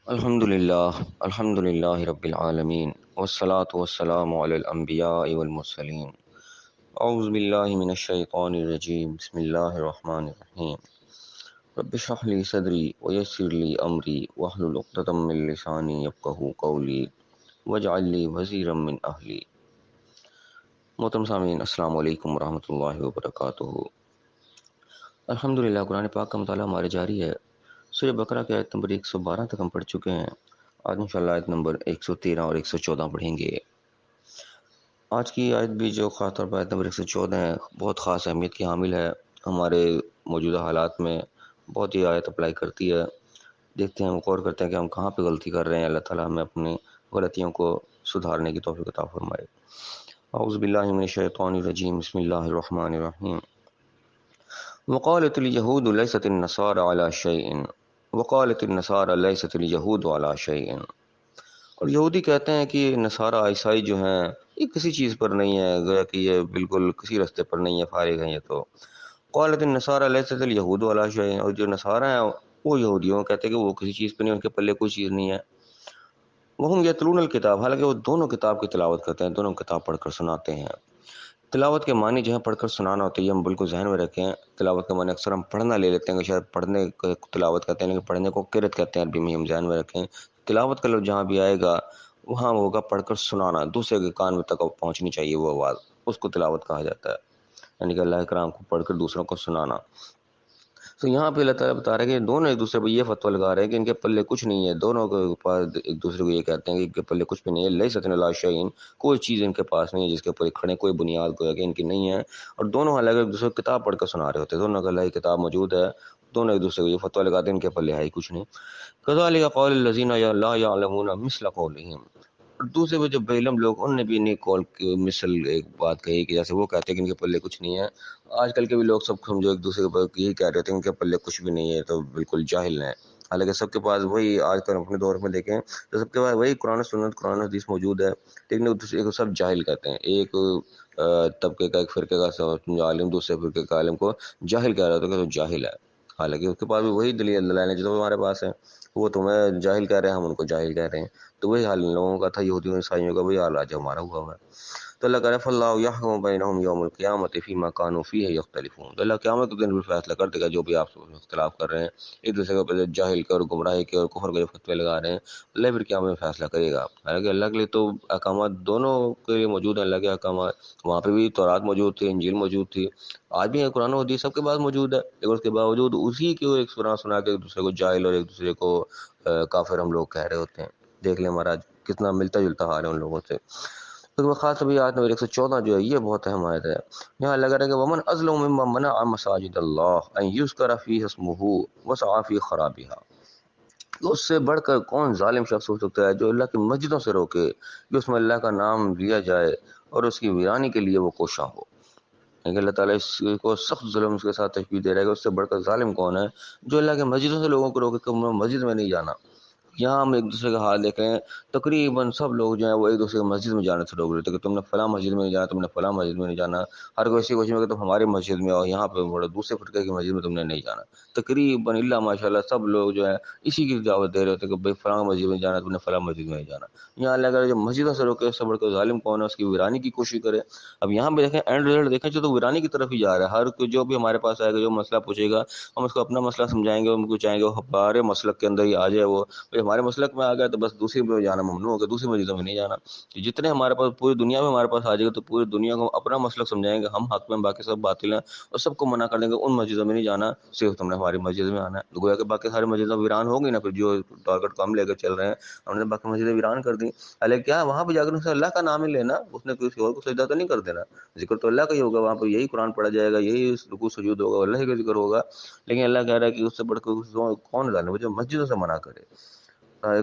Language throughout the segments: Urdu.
الحمد للہ رب العالمین والصلاة والسلام علی الانبیاء والمرسلین اعوذ باللہ من الشیطان الرجیم بسم اللہ الرحمن الرحیم رب اشرح لی صدری ویسر لی امری واحلل عقدۃ من لسانی یفقہوا قولی واجعل لی وزیرا من اہلی۔ محترم سامعین، السلام علیکم ورحمۃ اللہ وبرکاتہ۔ الحمدللہ قرآن پاک کا مطالعہ ہمارے جاری ہے۔ سورہ بقرہ کی آیت نمبر 112 تک ہم پڑھ چکے ہیں۔ آج انشاءاللہ آیت نمبر 113 اور 114 پڑھیں گے۔ آج کی آیت بھی جو خاص طور پر آیت نمبر 114 ہے، بہت خاص اہمیت کی حامل ہے۔ ہمارے موجودہ حالات میں بہت ہی آیت اپلائی کرتی ہے۔ دیکھتے ہیں، ہم غور کرتے ہیں کہ ہم کہاں پہ غلطی کر رہے ہیں۔ اللہ تعالیٰ ہمیں اپنی غلطیوں کو سدھارنے کی توفیق عطا فرمائے۔ اعوذ باللہ من الشیطان الرجیم، بسم اللہ الرحمن الرحیم۔ وقالت اليهود ليست النصارى على شيء وقالت النصارى ليست اليهود على شيء۔ اور یہودی کہتے ہیں کہ نصارہ عیسائی جو ہیں یہ کسی چیز پر نہیں ہے، گویا کہ یہ بالکل کسی رستے پر نہیں ہے، فارغ ہیں یہ تو۔ قالت النصارى ليست اليهود على شيء، اور جو نصارہ ہیں وہ یہودیوں کہتے ہیں کہ وہ کسی چیز پہ نہیں، ان کے پلے کوئی چیز نہیں ہے۔ وہم یتلون الکتاب، حالانکہ وہ دونوں کتاب کی تلاوت کرتے ہیں، دونوں کتاب پڑھ کر سناتے ہیں۔ تلاوت کے معنی جو ہے پڑھ کر سنانا ہوتا ہے، یہ ہم بالکل ذہن میں رکھیں۔ تلاوت کے معنی اکثر ہم پڑھنا لے لیتے ہیں کہ شاید پڑھنے کو تلاوت کہتے ہیں، لیکن پڑھنے کو قرأت کہتے ہیں عربی میں، ہم ذہن میں رکھیں۔ تلاوت کا لفظ جہاں بھی آئے گا وہاں ہوگا پڑھ کر سنانا، دوسرے کے کان میں تک پہنچنی چاہیے وہ آواز، اس کو تلاوت کہا جاتا ہے، یعنی کہ اللہ کرام کو پڑھ کر دوسروں کو سنانا۔ تو یہاں پہ اللہ تعالیٰ بتا رہے ہیں کہ دونوں ایک دوسرے پہ یہ فتویٰ لگا رہے ہیں کہ ان کے پلے کچھ نہیں ہے، دونوں کے پاس ایک دوسرے کو یہ کہتے ہیں کہ ان کے پلے کچھ بھی نہیں ہے۔ لیست لا شیء، کوئی چیز ان کے پاس نہیں ہے جس کے اوپر کھڑے، کوئی بنیاد کوئی کہ ان کی نہیں ہے، اور دونوں حالانکہ ایک دوسرے کو کتاب پڑھ کر سنا رہے ہوتے ہیں، دونوں کا اللہ کی کتاب موجود ہے، دونوں ایک دوسرے کو یہ فتویٰ لگاتے ہیں ان کے پلے ہے ہی کچھ نہیں۔ کذالک قول الذین لا یعلمون مثل قولہم، اور دوسرے وہ جو بے علم لوگ، انہوں نے بھی انہیں قول کی مثل ایک بات کہی کہ جیسے وہ کہتے ہیں کہ ان کے پلے کچھ نہیں ہے۔ آج کل کے بھی لوگ سب سمجھو ایک دوسرے کے یہی کہہ رہے تھے کہ ان کے پلے کچھ بھی نہیں ہے، تو بالکل جاہل ہیں۔ حالانکہ سب کے پاس وہی، آج کل اپنے دور میں دیکھیں تو سب کے پاس وہی قرآن و سنت، قرآن و حدیث موجود ہے، لیکن ایک دوسرے کو سب جاہل کہتے ہیں۔ ایک طبقے کا، ایک فرقے کا عالم دوسرے فرقے کا عالم کو جاہل کہہ رہا ہوتا ہے کہ تو جاہل ہے، حالانکہ اس کے پاس بھی وہی دلیل ہے جو ہمارے پاس ہے، وہ تمہیں جاہل کہہ رہے ہیں، ہم ان کو جاہل کہہ رہے ہیں۔ تو وہی حال ان لوگوں کا تھا، یہودیوں عیسائیوں کا وہی حال آج ہمارا ہوا ہوا ہے۔ تو اللہ کہہ رہا ہے فاللہ یحکم بینہم یوم القیامۃ فیما کانوا فیہ یختلفون، تو اللہ قیامت کے دن بھی فیصلہ کر دے گا جو بھی آپ اختلاف کر رہے ہیں، ایک دوسرے کو پہلے جاہل کے اور گمراہی کے اور کفر کے جو فتوے لگا رہے ہیں، اللہ پھر قیامت میں فیصلہ کرے گا۔ حالانکہ اللہ کے لیے تو احکامات دونوں کے لیے موجود ہیں، اللہ کے احکامات، وہاں پہ بھی تورات موجود تھی، انجیل موجود تھی، آج بھی قرآن و حدیث سب کے پاس موجود ہے، لیکن اس کے باوجود اسی کو ایک سنا کے ایک دوسرے کو جاہل اور ایک دوسرے کو کافر ہم لوگ کہہ رہے ہوتے ہیں۔ دیکھ لیں ہمارا کتنا ملتا جلتا حال ہے ان لوگوں سے۔ تو خاص ابھی آیت نمبر 114 جو ہے یہ بہت اہم آیت ہے۔ یہاں اللہ کہہ رہا ہے کہ ومن اظلم ممن منع مساجد اللہ ان یذکر فیہا اسمہ وسعی فی خرابها، تو اس سے بڑھ کر کون ظالم شخص ہو سکتا ہے جو اللہ کی مسجدوں سے روکے کہ اس میں اللہ کا نام لیا جائے اور اس کی ویرانی کے لیے وہ کوشاں ہو۔ لیکن اللہ تعالیٰ اس کو سخت ظلم کے ساتھ تشبیہ دے رہا ہے کہ اس سے بڑھ کر ظالم کون ہے جو اللہ کے مسجدوں سے لوگوں کو روکے کہ مسجد میں نہیں جانا۔ یہاں ہم ایک دوسرے کا حال دیکھ رہے ہیں، تقریباً سب لوگ جو ہیں وہ ایک دوسرے کو مسجد میں جانے سے روک رہے تھے کہ تم نے فلاں مسجد میں نہیں جانا، تم نے فلاں مسجد میں نہیں جانا، ہر کوئی اسی کوشش میں کہ تم ہماری مسجد میں آؤ، یہاں پہ بڑے دوسرے فرقے کی مسجد میں تم نے نہیں جانا۔ تقریباً الا ماشاء اللہ سب لوگ جو ہے اسی کی دعوت دے رہے ہوتے کہ بھائی فلاں مسجد میں جانا، تم نے فلاں مسجد میں نہیں جانا۔ یہاں اللہ اگر جو مسجدوں سے روکے اس سے بڑھ کر ظالم کون ہے، اس کی ویرانی کی کوشش کرے۔ اب یہاں پہ دیکھیں اینڈ رزلٹ دیکھیں جو تو ویرانی کی طرف ہی جا رہا ہے۔ ہر کوئی جو بھی ہمارے پاس آئے گا، جو مسئلہ پوچھے گا، ہم اس کو اپنا مسئلہ سمجھائیں گے، ہم کو چاہیں گے وہ ہمارے مسلک کے اندر ہی آ جائے، وہ ہمارے مسلک میں آ گیا تو بس دوسری میں جانا ممنوع ہوگا، دوسری مسجدوں میں نہیں جانا۔ جتنے ہمارے پاس پوری دنیا میں ہمارے پاس آ جائے گا تو پوری دنیا کو اپنا مسلک سمجھائیں گے، ہم حق میں باقی سب باطل ہیں، اور سب کو منع کر دیں گے ان مسجدوں میں نہیں جانا، صرف تم نے ہماری مسجد میں آنا ہے۔ گویا کہ باقی ساری مسجدیں ویران ہو گئی نا، پھر جو ٹارگٹ کو ہم لے کر چل رہے ہیں ہم نے باقی مسجدیں ویران کر دی۔ لیکن کیا وہاں پہ جا کر اللہ کا نام ہی لینا، اس نے کسی اور کو سجدہ تو نہیں کر دینا، ذکر تو اللہ کا ہی ہوگا، وہاں پہ یہی قرآن پڑھا جائے گا، یہی رکوع سجود ہوگا، اللہ کا ذکر ہوگا۔ لیکن اللہ کہہ رہا ہے کہ اس سے بڑھ کر کون ظالم ہے جو مسجدوں سے منع کرے۔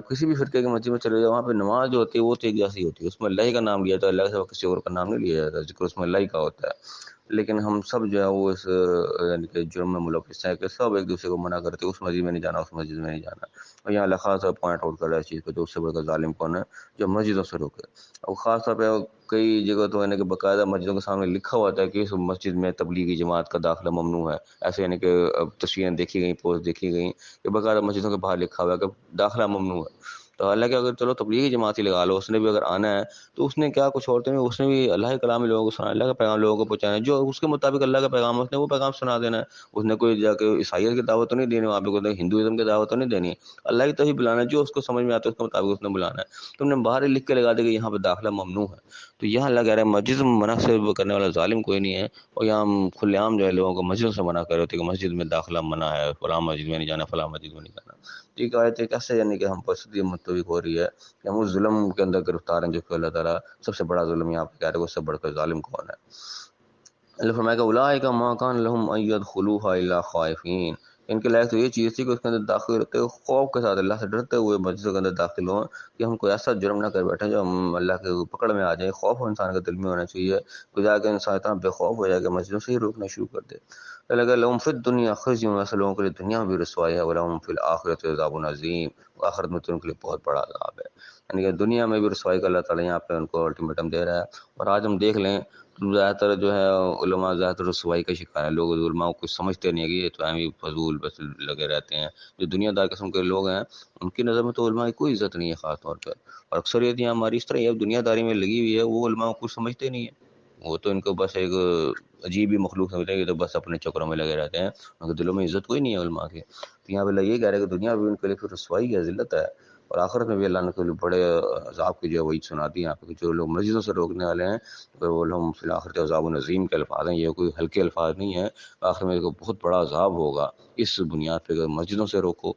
کسی بھی فرقے کی مسجد میں چلے جاؤ، وہاں پہ نماز جو ہوتی ہے وہ تو ایک جیسی ہوتی ہے، اس میں اللہ کا نام لیا جاتا ہے، اللہ کے سوا کسی اور کا نام نہیں لیا جاتا، ذکر اس میں اللہ کا ہوتا ہے۔ لیکن ہم سب جو ہے وہ اس یعنی کہ جرم میں ملوث ہیں کہ سب ایک دوسرے کو منع کرتے ہیں اس مسجد میں نہیں جانا، اس مسجد میں نہیں جانا. اور یہاں اللہ خاص طور پوائنٹ آؤٹ کر رہا ہے اس چیز کو، جو اس سے بڑھ کر ظالم کون ہے؟ جو مسجدوں سے روکے. اور خاص طور پہ کئی جگہ تو یعنی کہ باقاعدہ مسجدوں کے سامنے لکھا ہوا تھا کہ اس مسجد میں تبلیغی جماعت کا داخلہ ممنوع ہے. ایسے یعنی کہ تصویریں دیکھی گئیں، پوسٹ دیکھی گئیں کہ باقاعدہ مسجدوں کے باہر لکھا ہوا ہے کہ داخلہ ممنوع ہے. تو حالانکہ اگر چلو تبلیغی جماعت ہی لگا لو، اس نے بھی اگر آنا ہے تو اس نے کیا کچھ عورتیں میں اس نے بھی اللہ کے کلام لوگوں کو سنا، اللہ کا پیغام لوگوں کو پہنچانا ہے، جو اس کے مطابق اللہ کا پیغام ہے اس نے وہ پیغام سنا دینا ہے. اس نے کوئی جا کے عیسائیت کی دعوت تو نہیں دینی، وہاں پہ کوئی ہندوازم کی دعوت تو نہیں دینی، اللہ کی توحید بلانا ہے، جو اس کو سمجھ میں آتا ہے اس کے مطابق اس نے بلانا ہے. تم نے باہر لکھ کے لگا دیا کہ یہاں پہ داخلہ ممنوع ہے. تو یہاں اللہ کہہ رہا ہے مسجد میں منع سے کرنے والا ظالم کوئی نہیں ہے. اور یہاں ہم کھلے عام جو ہے لوگوں کو مسجد سے منع کر رہے ہوتے کہ مسجد میں داخلہ منع ہے، فلاں مسجد میں نہیں جانا، فلاں مسجد میں نہیں جانا. ٹھیک ہے، کیسے یعنی کہ ہم پر صدی متفق ہو رہی ہے کہ ہم اس ظلم کے اندر گرفتار ہیں جو کہ اللہ تعالیٰ سب سے بڑا ظلم یہاں پہ کہہ رہے ہیں، اس سے بڑھ کر ظالم کون ہے؟ اللہ فرمائے گا اولئک ما کان لهم ان يدخلوها الا خائفین. ان کے لائق تو یہ چیز تھی کہ اس کے اندر داخل ہوتے ہوئے خوف کے ساتھ، اللہ سے ڈرتے ہوئے مسجد کے اندر داخل ہوں کہ ہم کوئی ایسا جرم نہ کر بیٹھیں جو ہم اللہ کے پکڑ میں آ جائیں. خوف انسان کے دل میں ہونا چاہیے کہ جا کے انسان اتنا بے خوف ہو جائے کہ مسجدوں سے ہی روکنا شروع کر دے. اللہ لهم فی الدنیا خزی، ایسے لوگوں کے لیے دنیا میں بھی رسوائی ہے، ولهم فی الآخرۃ عذاب عظیم، آخرت میں تو ان کے لیے بہت بڑا عذاب ہے. یعنی کہ دنیا میں بھی رسوائی کا اللہ تعالیٰ یہاں پہ ان کو الٹیمیٹم دے رہا ہے. اور آج ہم دیکھ لیں زیادہ تر جو ہے علماء زیادہ تر رسوائی کا شکار ہیں. لوگ علماء کو کچھ سمجھتے نہیں ہے کہ یہ تو ہمیں فضول بس لگے رہتے ہیں. جو دنیا دار قسم کے لوگ ہیں ان کی نظر میں تو علماء کی کوئی عزت نہیں ہے خاص طور پر. اور اکثریت یہاں ہماری اس طرح یہ دنیا داری میں لگی ہوئی ہے، وہ علماء کو کچھ سمجھتے نہیں ہیں. وہ تو ان کو بس ایک عجیب ہی مخلوق سمجھتے ہیں کہ تو بس اپنے چکروں میں لگے رہتے ہیں، ان کے دلوں میں عزت کوئی نہیں ہے علماء کی. تو یہاں پہ اللہ یہ کہہ رہے ہیں کہ دنیا بھی ان کے لیے پھر رسوائی ہے، ذلت ہے، اور آخرت میں بھی اللہ نے کوئی بڑے عذاب کی جو ہے وہی سنا دی یہاں پہ. جو لوگ مسجدوں سے روکنے والے ہیں تو وہ لوگ فی الآخرت عذاب العظیم کے الفاظ ہیں، یہ کوئی ہلکے الفاظ نہیں ہیں. آخر میں کو بہت بڑا عذاب ہوگا اس بنیاد پہ کہ مسجدوں سے روکو.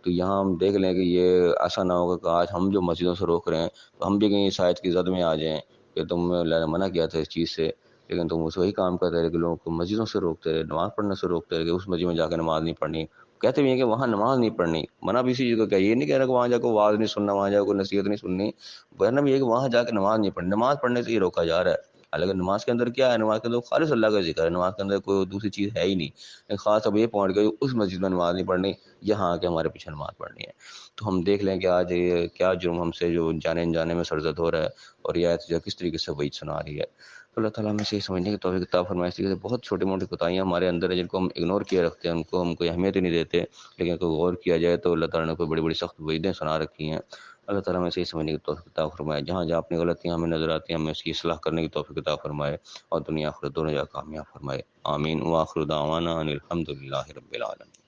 تو یہاں ہم دیکھ لیں کہ یہ ایسا نہ ہوگا کہ آج ہم جو مسجدوں سے روک رہے ہیں تو ہم بھی کہیں شاید کی زد میں آ جائیں کہ تم اللہ نے منع کیا تھا اس چیز سے، لیکن تم اس وہی کام کرتے رہے کہ لوگوں کو مسجدوں سے روکتے رہے، نماز پڑھنے سے روکتے رہے کہ اس مسجد میں جا کے نماز نہیں پڑھنی. کہتے بھی ہیں کہ وہاں نماز نہیں پڑھنی، منع بھی اسی چیز کو کیا، یہ نہیں کہہ رہا کہ وہاں جا کے واز نہیں سننا، وہاں جا کے نصیحت نہیں سننی، ورنہ بھی یہ کہ وہاں جا کے نماز نہیں پڑھنی. نماز پڑھنے سے ہی روکا جا رہا ہے. حالانکہ نماز کے اندر کیا ہے؟ نماز کے اندر خالص اللہ کا ذکر ہے، نماز کے اندر کوئی دوسری چیز ہے ہی نہیں. خاص اب یہ پوائنٹ کہ اس مسجد میں نماز نہیں پڑھنی، یہاں آ کے ہمارے پیچھے نماز پڑھنی ہے. تو ہم دیکھ لیں کہ آج یہ کیا جرم ہم سے جو جانے انجانے میں سرزد ہو رہا ہے، اور یہ آیت جو کس طریقے سے وعید سنا رہی ہے. تو اللہ تعالیٰ ہمیں صحیح سمجھنے کی توفیق عطا فرمائے. اس طریقے سے بہت چھوٹی موٹی کوتاہیاں ہمارے اندر ہیں جن کو ہم اگنور کیے رکھتے ہیں، ان کو ہم کوئی اہمیت ہی نہیں دیتے، لیکن کوئی غور کیا جائے تو اللہ تعالیٰ نے کوئی بڑی بڑی سخت وعیدیں سنا رکھی ہیں. اللہ تعالیٰ ہمیں صحیح سمجھنے کی توفیق عطا فرمائے. جہاں جہاں اپنی غلطیاں ہمیں نظر آتی ہیں ہمیں اس کی اصلاح کرنے کی توفیق عطا فرمائے، اور دنیا آخرت دونوں جگہ کامیاب فرمائے. آمین. وآخر دعوانا ان الحمد للہ رب العالمین.